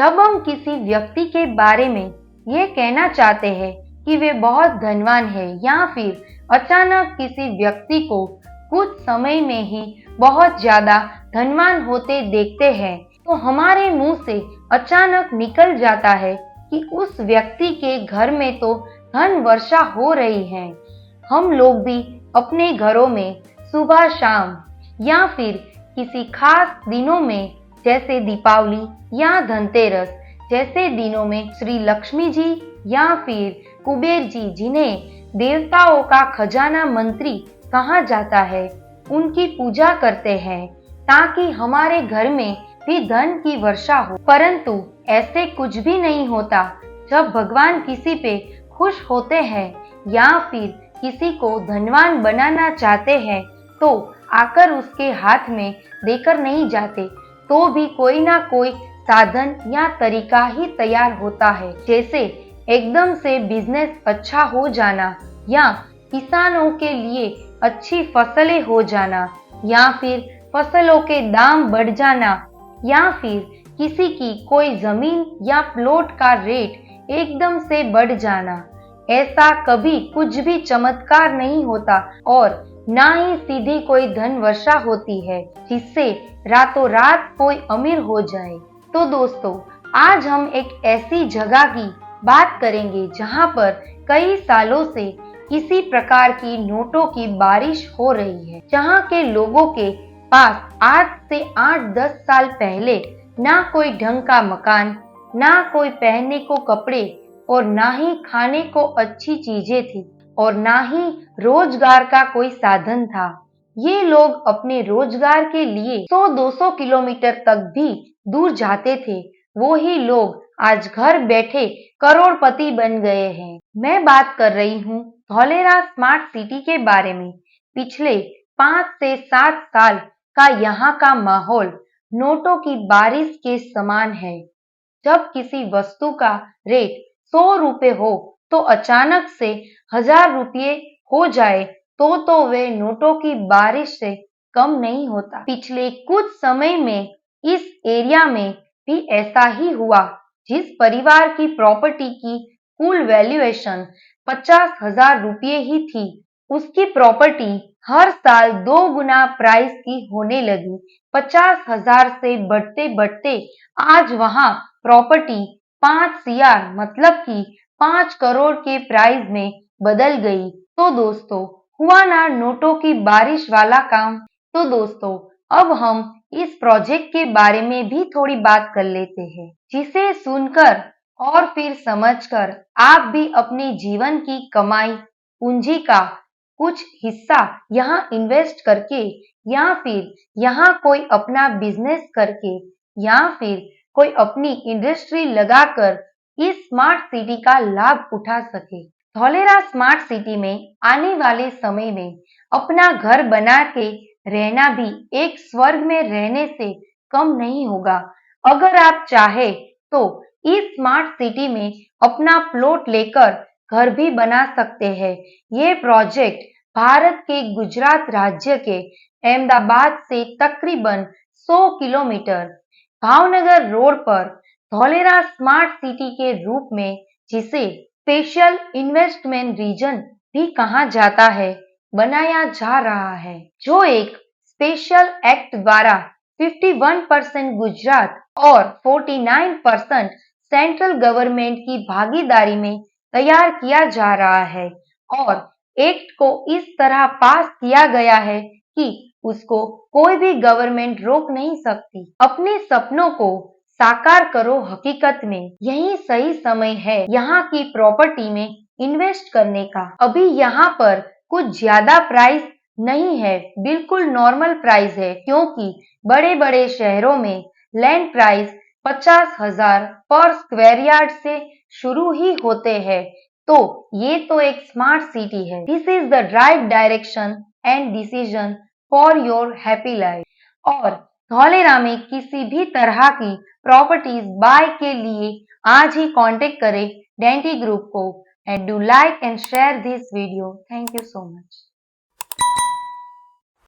जब हम किसी व्यक्ति के बारे में ये कहना चाहते हैं कि वे बहुत धनवान है या फिर अचानक किसी व्यक्ति को कुछ समय में ही बहुत ज्यादा धनवान होते देखते हैं, तो हमारे मुंह से अचानक निकल जाता है कि उस व्यक्ति के घर में तो धन वर्षा हो रही है। हम लोग भी अपने घरों में सुबह शाम या फिर किसी खास दिनों में जैसे दीपावली या धनतेरस जैसे दिनों में श्री लक्ष्मी जी या फिर कुबेर जी, जिन्हें देवताओं का खजाना मंत्री कहा जाता है, उनकी पूजा करते हैं ताकि हमारे घर में भी धन की वर्षा हो। परंतु ऐसे कुछ भी नहीं होता। जब भगवान किसी पे खुश होते हैं या फिर किसी को धनवान बनाना चाहते हैं तो आकर उसके हाथ में देकर नहीं जाते, तो भी कोई ना कोई साधन या तरीका ही तैयार होता है। जैसे एकदम से बिजनेस अच्छा हो जाना, या किसानों के लिए अच्छी फसलें हो जाना, या फिर फसलों के दाम बढ़ जाना, या फिर किसी की कोई जमीन या प्लॉट का रेट एकदम से बढ़ जाना। ऐसा कभी कुछ भी चमत्कार नहीं होता और ना ही सीधी कोई धन वर्षा होती है जिससे रातों रात कोई अमीर हो जाए। तो दोस्तों, आज हम एक ऐसी जगह की बात करेंगे जहां पर कई सालों से किसी प्रकार की नोटों की बारिश हो रही है, जहां के लोगों के पास आज से 8-10 साल पहले ना कोई ढंग का मकान, ना कोई पहनने को कपड़े और ना ही खाने को अच्छी चीजें थी और ना ही रोजगार का कोई साधन था। ये लोग अपने रोजगार के लिए 100-200 किलोमीटर तक भी दूर जाते थे। वो ही लोग आज घर बैठे करोड़पति बन गए हैं। मैं बात कर रही हूँ धौलेरा स्मार्ट सिटी के बारे में। पिछले 5 से 7 साल का यहाँ का माहौल नोटों की बारिश के समान है। जब किसी वस्तु का रेट 100 रुपए हो तो अचानक से 1000 रुपये हो जाए तो वे नोटों की बारिश से कम नहीं होता। पिछले कुछ समय में इस एरिया में भी ऐसा ही हुआ। जिस परिवार की प्रॉपर्टी की कुल वैल्यूएशन 50,000 रुपये ही थी, उसकी प्रॉपर्टी हर साल 2 गुना प्राइस की होने लगी। 50,000 से बढ़ते बढ़ते आज वहां प्रॉपर्टी 5 CR मतलब कि 5 करोड़ के प्राइस में बदल गई। तो दोस्तों, हुआ ना नोटों की बारिश वाला काम। तो दोस्तों, अब हम इस प्रोजेक्ट के बारे में भी थोड़ी बात कर लेते हैं, जिसे सुनकर और फिर समझकर आप भी अपने जीवन की कमाई पूंजी का कुछ हिस्सा यहाँ इन्वेस्ट करके या फिर यहाँ कोई अपना बिजनेस करके या फिर कोई अपनी इंडस्ट्री लगाकर इस स्मार्ट सिटी का लाभ उठा सके। धौलेरा स्मार्ट सिटी में आने वाले समय में अपना घर बना के रहना भी एक स्वर्ग में रहने से कम नहीं होगा। अगर आप चाहे तो इस स्मार्ट सिटी में अपना प्लॉट लेकर घर भी बना सकते हैं। ये प्रोजेक्ट भारत के गुजरात राज्य के अहमदाबाद से तकरीबन 100 किलोमीटर भावनगर रोड पर धौलेरा स्मार्ट सिटी के रूप में, जिसे स्पेशल इन्वेस्टमेंट रीजन भी कहा जाता है, बनाया जा रहा है, जो एक स्पेशल एक्ट द्वारा 51% गुजरात और 49% सेंट्रल गवर्नमेंट की भागीदारी में तैयार किया जा रहा है। और एक्ट को इस तरह पास किया गया है कि उसको कोई भी गवर्नमेंट रोक नहीं सकती। अपने सपनों को साकार करो हकीकत में। यही सही समय है यहाँ की प्रॉपर्टी में इन्वेस्ट करने का। अभी यहाँ पर कुछ ज्यादा प्राइस नहीं है, बिल्कुल नॉर्मल प्राइस है, क्योंकि बड़े बड़े शहरों में लैंड प्राइस 50,000 पर स्क्वायर यार्ड से शुरू ही होते हैं। तो ये तो एक स्मार्ट सिटी है। This is the right direction and decision for your happy life. और धौलेरा में किसी भी तरह की प्रॉपर्टीज बाय के लिए आज ही कांटेक्ट करें डेंटी ग्रुप को। And do like and share this video. Thank you so much.